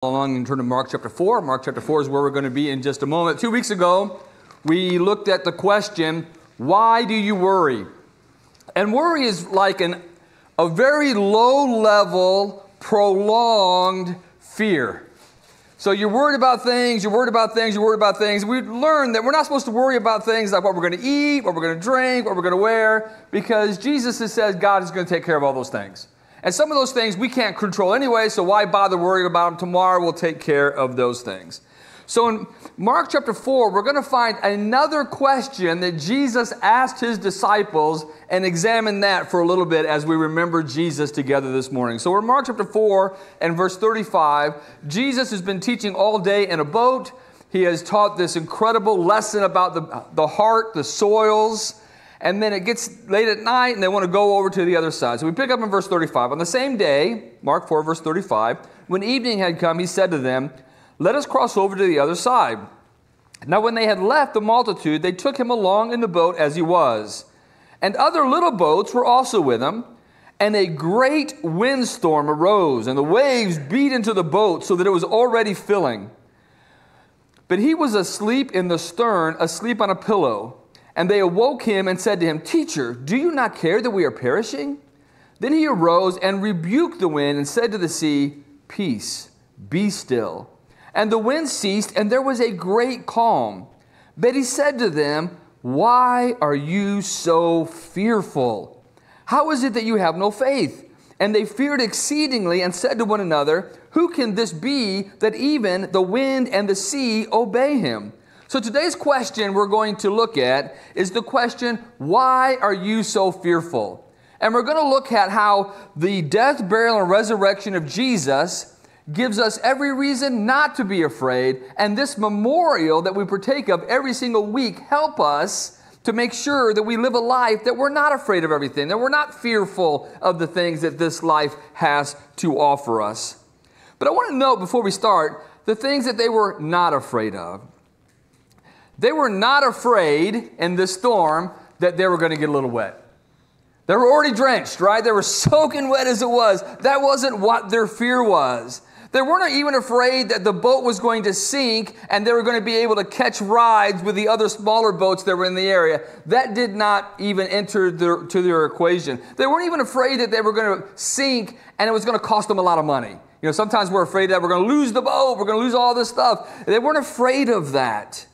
Along and turn to Mark chapter 4. Mark chapter 4 is where we're going to be in just a moment. 2 weeks ago, we looked at the question, why do you worry? And worry is like a very low-level, prolonged fear. So you're worried about things, you're worried about things, you're worried about things. We learned that we're not supposed to worry about things like what we're going to eat, what we're going to drink, what we're going to wear, because Jesus has said God is going to take care of all those things. And some of those things we can't control anyway, so why bother worrying about them? Tomorrow we'll take care of those things. So in Mark chapter 4, we're going to find another question that Jesus asked his disciples and examine that for a little bit as we remember Jesus together this morning. So we're in Mark chapter 4 and verse 35. Jesus has been teaching all day in a boat. He has taught this incredible lesson about the heart, the soils. And then it gets late at night and they want to go over to the other side. So we pick up in verse 35. On the same day, Mark 4, verse 35, when evening had come, he said to them, "Let us cross over to the other side." Now when they had left the multitude, they took him along in the boat as he was. And other little boats were also with him. And a great windstorm arose, and the waves beat into the boat so that it was already filling. But he was asleep in the stern, asleep on a pillow. And they awoke him and said to him, "Teacher, do you not care that we are perishing?" Then he arose and rebuked the wind and said to the sea, "Peace, be still." And the wind ceased, and there was a great calm. But he said to them, "Why are you so fearful? How is it that you have no faith?" And they feared exceedingly and said to one another, "Who can this be that even the wind and the sea obey him?" So today's question we're going to look at is the question, why are you so fearful? And we're going to look at how the death, burial, and resurrection of Jesus gives us every reason not to be afraid. And this memorial that we partake of every single week help us to make sure that we live a life that we're not afraid of everything, that we're not fearful of the things that this life has to offer us. But I want to note before we start the things that they were not afraid of. They were not afraid in this storm that they were going to get a little wet. They were already drenched, right? They were soaking wet as it was. That wasn't what their fear was. They weren't even afraid that the boat was going to sink and they were going to be able to catch rides with the other smaller boats that were in the area. That did not even enter to their equation. They weren't even afraid that they were going to sink and it was going to cost them a lot of money. You know, sometimes we're afraid that we're going to lose the boat, we're going to lose all this stuff. They weren't afraid of that.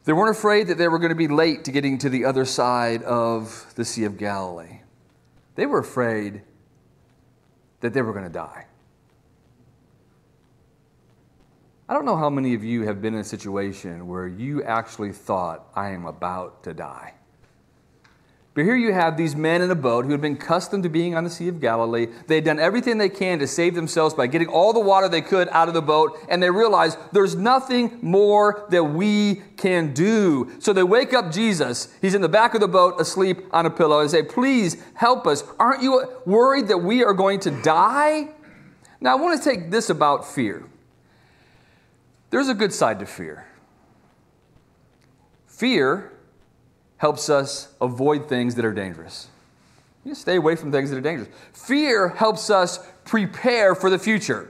They weren't afraid that they were going to be late to getting to the other side of the Sea of Galilee. They were afraid that they were going to die. I don't know how many of you have been in a situation where you actually thought, I am about to die. But here you have these men in a boat who had been accustomed to being on the Sea of Galilee. They had done everything they can to save themselves by getting all the water they could out of the boat. And they realized there's nothing more that we can do. So they wake up Jesus. He's in the back of the boat asleep on a pillow and say, "Please help us. Aren't you worried that we are going to die?" Now I want to take this about fear. There's a good side to fear. Fear helps us avoid things that are dangerous. You stay away from things that are dangerous. Fear helps us prepare for the future.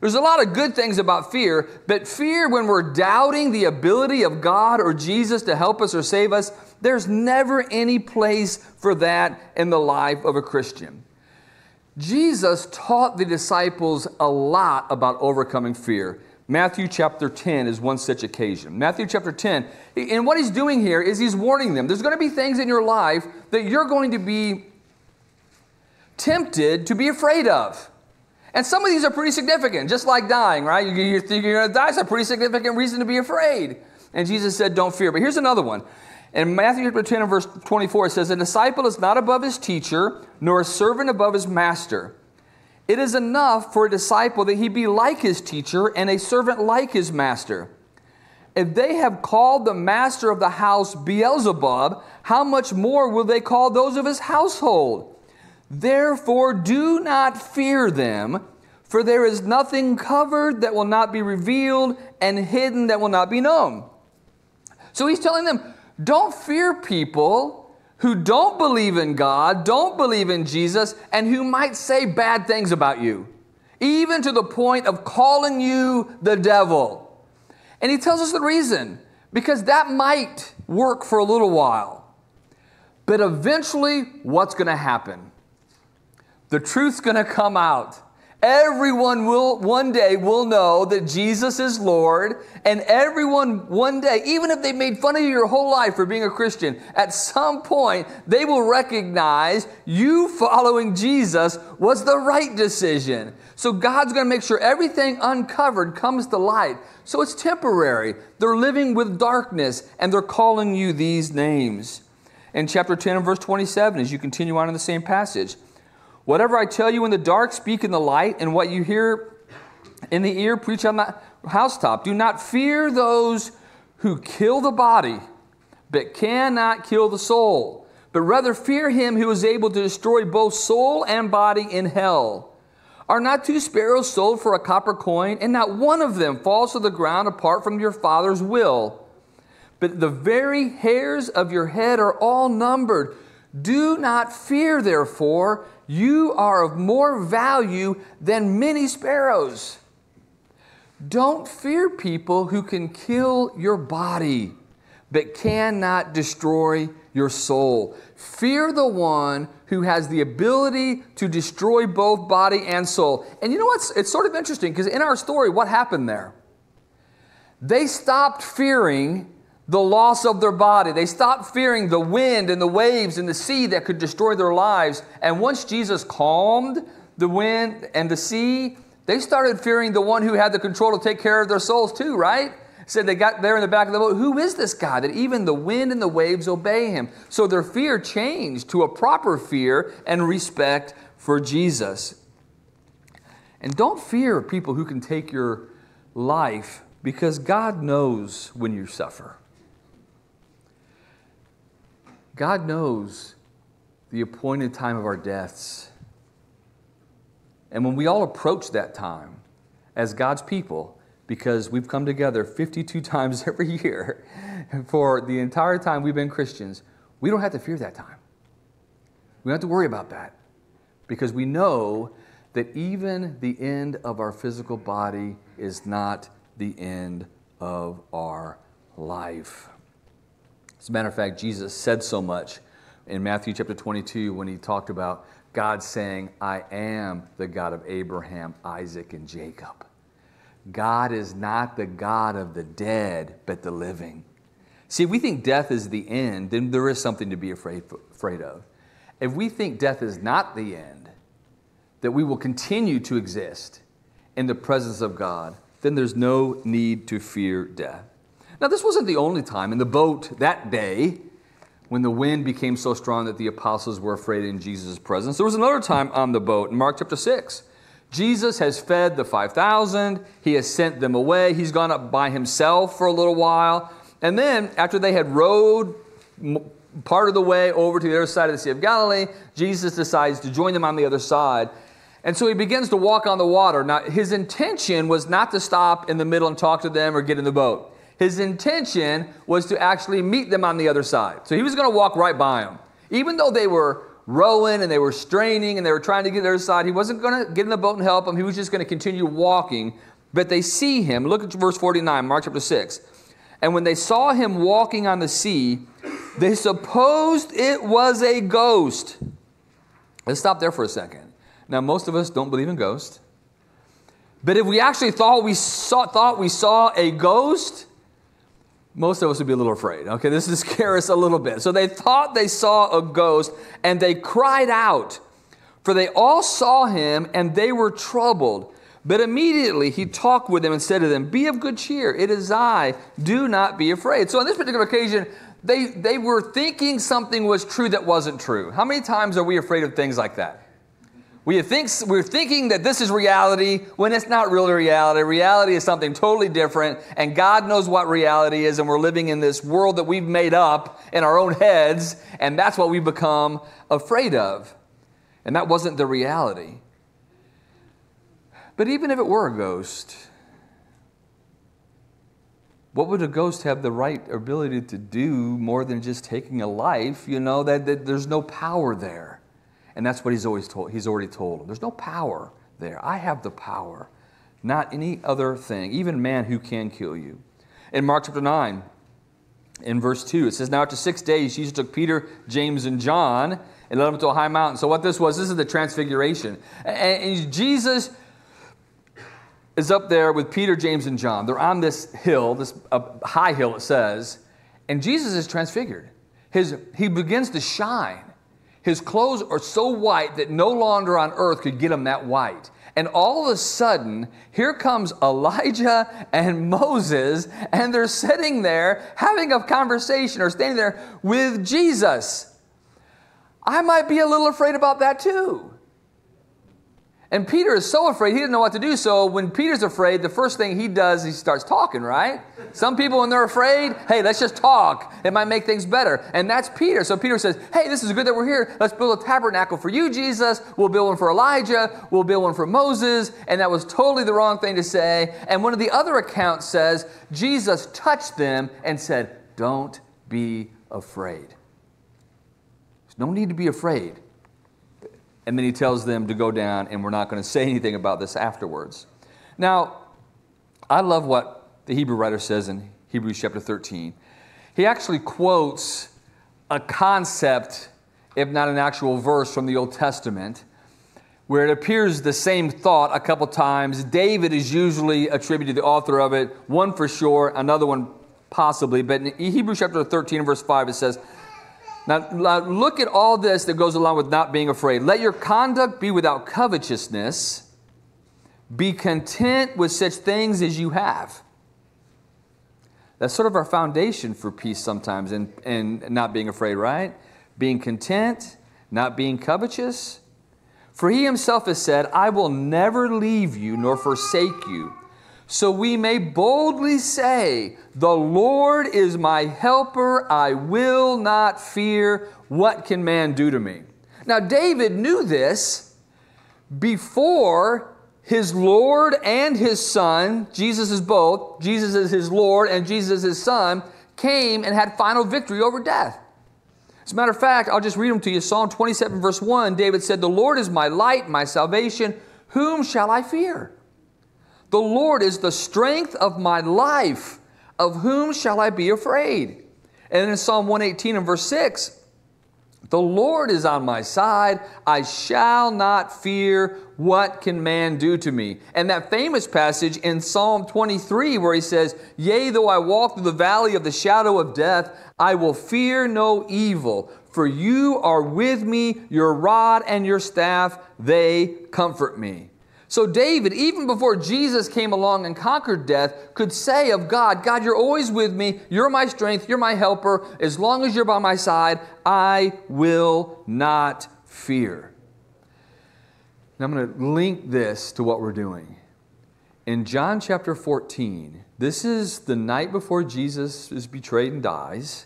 There's a lot of good things about fear, but fear when we're doubting the ability of God or Jesus to help us or save us, there's never any place for that in the life of a Christian. Jesus taught the disciples a lot about overcoming fear. Matthew chapter 10 is one such occasion. Matthew chapter 10, and what he's doing here is he's warning them. There's going to be things in your life that you're going to be tempted to be afraid of. And some of these are pretty significant, just like dying, right? You think you're going to die, it's a pretty significant reason to be afraid. And Jesus said, don't fear. But here's another one. In Matthew chapter 10 and verse 24, it says, "A disciple is not above his teacher, nor a servant above his master. It is enough for a disciple that he be like his teacher and a servant like his master. If they have called the master of the house Beelzebub, how much more will they call those of his household? Therefore do not fear them, for there is nothing covered that will not be revealed and hidden that will not be known." So he's telling them, don't fear people who don't believe in God, don't believe in Jesus, and who might say bad things about you. even to the point of calling you the devil. And he tells us the reason, because that might work for a little while. But eventually, what's going to happen? The truth's going to come out. Everyone one day will know that Jesus is Lord, and everyone one day, even if they made fun of you your whole life for being a Christian, at some point they will recognize you following Jesus was the right decision. So God's going to make sure everything uncovered comes to light. So it's temporary. They're living with darkness, and they're calling you these names. In chapter 10 and verse 27, as you continue on in the same passage, whatever I tell you in the dark, speak in the light, and what you hear in the ear, preach on the housetop. Do not fear those who kill the body, but cannot kill the soul, but rather fear him who is able to destroy both soul and body in hell. Are not 2 sparrows sold for a copper coin, and not one of them falls to the ground apart from your Father's will? But the very hairs of your head are all numbered. Do not fear, therefore. You are of more value than many sparrows. Don't fear people who can kill your body, but cannot destroy your soul. Fear the one who has the ability to destroy both body and soul. And you know what? It's sort of interesting, because in our story, what happened there? They stopped fearing the loss of their body. They stopped fearing the wind and the waves and the sea that could destroy their lives. And once Jesus calmed the wind and the sea, they started fearing the one who had the control to take care of their souls too, right? Said they got there in the back of the boat, who is this guy that even the wind and the waves obey him? So their fear changed to a proper fear and respect for Jesus. And don't fear people who can take your life, because God knows when you suffer. God knows the appointed time of our deaths. And when we all approach that time as God's people, because we've come together 52 times every year for the entire time we've been Christians, we don't have to fear that time. We don't have to worry about that, because we know that even the end of our physical body is not the end of our life. As a matter of fact, Jesus said so much in Matthew chapter 22 when he talked about God saying, I am the God of Abraham, Isaac, and Jacob. God is not the God of the dead, but the living. See, if we think death is the end, then there is something to be afraid of. If we think death is not the end, that we will continue to exist in the presence of God, then there's no need to fear death. Now, this wasn't the only time in the boat that day when the wind became so strong that the apostles were afraid in Jesus' presence. There was another time on the boat in Mark chapter 6. Jesus has fed the 5,000. He has sent them away. He's gone up by himself for a little while. And then, after they had rowed part of the way over to the other side of the Sea of Galilee, Jesus decides to join them on the other side. And so he begins to walk on the water. Now, his intention was not to stop in the middle and talk to them or get in the boat. His intention was to actually meet them on the other side. So he was going to walk right by them. Even though they were rowing and they were straining and they were trying to get to the other side, he wasn't going to get in the boat and help them. He was just going to continue walking. But they see him. Look at verse 49, Mark chapter 6. And when they saw him walking on the sea, they supposed it was a ghost. Let's stop there for a second. Now, most of us don't believe in ghosts. But if we actually thought we saw a ghost, most of us would be a little afraid. Okay, this would scare us a little bit. So they thought they saw a ghost, and they cried out, for they all saw him, and they were troubled. But immediately he talked with them and said to them, be of good cheer. It is I. Do not be afraid. So on this particular occasion, they were thinking something was true that wasn't true. How many times are we afraid of things like that? We're thinking that this is reality when it's not really reality. Reality is something totally different, and God knows what reality is, and we're living in this world that we've made up in our own heads, and that's what we become afraid of. And that wasn't the reality. But even if it were a ghost, what would a ghost have the right ability to do more than just taking a life? You know, that there's no power there. And that's what he's already told them. There's no power there. I have the power, not any other thing, even man who can kill you. In Mark chapter 9, in verse 2, it says, now after 6 days, Jesus took Peter, James, and John and led them to a high mountain. So what this is the transfiguration. And Jesus is up there with Peter, James, and John. They're on this hill, this high hill, it says, and Jesus is transfigured. He begins to shine. His clothes are so white that no longer on earth could get him that white. And all of a sudden, here comes Elijah and Moses, and they're sitting there having a conversation or standing there with Jesus. I might be a little afraid about that too. And Peter is so afraid, he didn't know what to do. So when Peter's afraid, the first thing he does, he starts talking, right? Some people, when they're afraid, hey, let's just talk. It might make things better. And that's Peter. So Peter says, hey, this is good that we're here. Let's build a tabernacle for you, Jesus. We'll build one for Elijah. We'll build one for Moses. And that was totally the wrong thing to say. And one of the other accounts says, Jesus touched them and said, don't be afraid. There's no need to be afraid. And then he tells them to go down, and we're not going to say anything about this afterwards. Now, I love what the Hebrew writer says in Hebrews chapter 13. He actually quotes a concept, if not an actual verse from the Old Testament, where it appears the same thought a couple times. David is usually attributed to the author of it, one for sure, another one possibly. But in Hebrews chapter 13, verse 5, it says, now, look at all this that goes along with not being afraid. Let your conduct be without covetousness. Be content with such things as you have. That's sort of our foundation for peace sometimes and not being afraid, right? Being content, not being covetous. For he himself has said, I will never leave you nor forsake you. So we may boldly say, the Lord is my helper, I will not fear. What can man do to me? Now David knew this before his Lord and his Son, Jesus is both, Jesus is his Lord and Jesus is his Son, came and had final victory over death. As a matter of fact, I'll just read them to you. Psalm 27 verse 1, David said, the Lord is my light, my salvation. Whom shall I fear? The Lord is the strength of my life. Of whom shall I be afraid? And in Psalm 118 and verse 6, the Lord is on my side. I shall not fear. What can man do to me? And that famous passage in Psalm 23 where he says, yea, though I walk through the valley of the shadow of death, I will fear no evil. For you are with me, your rod and your staff, they comfort me. So David, even before Jesus came along and conquered death, could say of God, God, you're always with me. You're my strength. You're my helper. As long as you're by my side, I will not fear. Now I'm going to link this to what we're doing. In John chapter 14, this is the night before Jesus is betrayed and dies.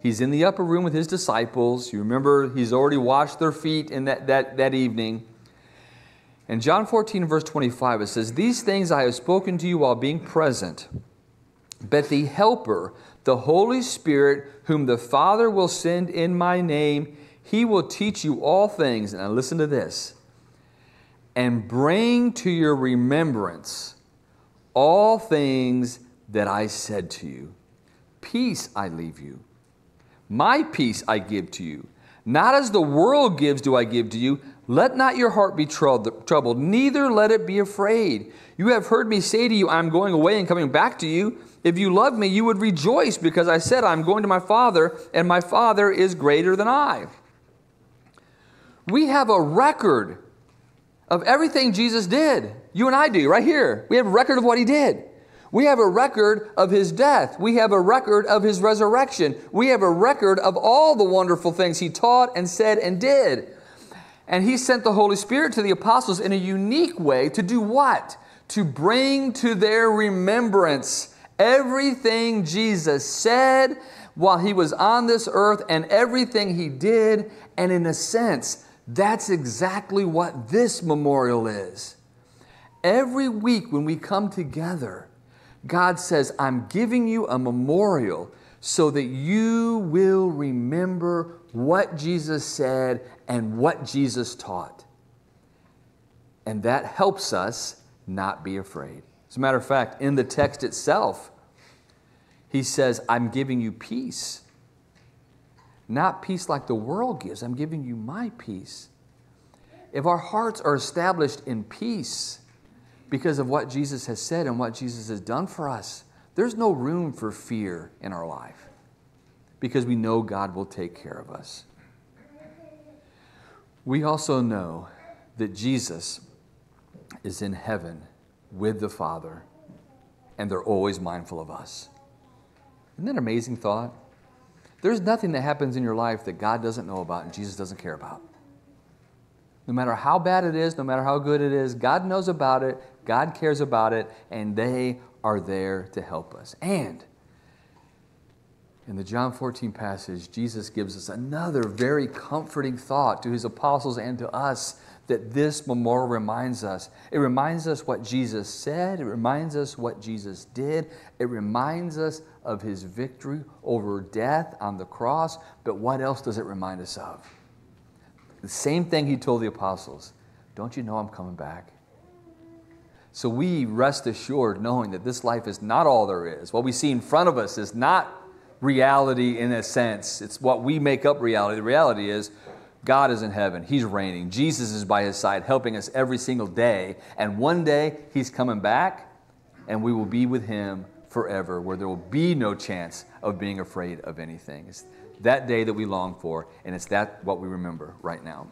He's in the upper room with his disciples. You remember he's already washed their feet in that evening. In John 14, verse 25, it says, these things I have spoken to you while being present, but the Helper, the Holy Spirit, whom the Father will send in my name, he will teach you all things. Now listen to this. And bring to your remembrance all things that I said to you. Peace I leave you. My peace I give to you. Not as the world gives do I give to you. Let not your heart be troubled, neither let it be afraid. You have heard me say to you, I am going away and coming back to you. If you loved me, you would rejoice because I said, I am going to my Father, and my Father is greater than I. We have a record of everything Jesus did. You and I do, right here. We have a record of what he did. We have a record of his death. We have a record of his resurrection. We have a record of all the wonderful things he taught and said and did. And he sent the Holy Spirit to the apostles in a unique way to do what? To bring to their remembrance everything Jesus said while he was on this earth and everything he did. And in a sense, that's exactly what this memorial is. Every week when we come together, God says, I'm giving you a memorial so that you will remember what Jesus said and what Jesus taught. And that helps us not be afraid. As a matter of fact, in the text itself, he says, I'm giving you peace. Not peace like the world gives. I'm giving you my peace. If our hearts are established in peace because of what Jesus has said and what Jesus has done for us, there's no room for fear in our life because we know God will take care of us. We also know that Jesus is in heaven with the Father, and they're always mindful of us. Isn't that an amazing thought? There's nothing that happens in your life that God doesn't know about and Jesus doesn't care about. No matter how bad it is, no matter how good it is, God knows about it, God cares about it, and they are there to help us. And in the John 14 passage, Jesus gives us another very comforting thought to his apostles and to us that this memorial reminds us. It reminds us what Jesus said. It reminds us what Jesus did. It reminds us of his victory over death on the cross. But what else does it remind us of? The same thing he told the apostles. Don't you know I'm coming back? So we rest assured knowing that this life is not all there is. What we see in front of us is not reality in a sense. It's what we make up reality. The reality is God is in heaven. He's reigning. Jesus is by his side helping us every single day. And one day he's coming back and we will be with him forever, where there will be no chance of being afraid of anything. It's that day that we long for, and it's that what we remember right now.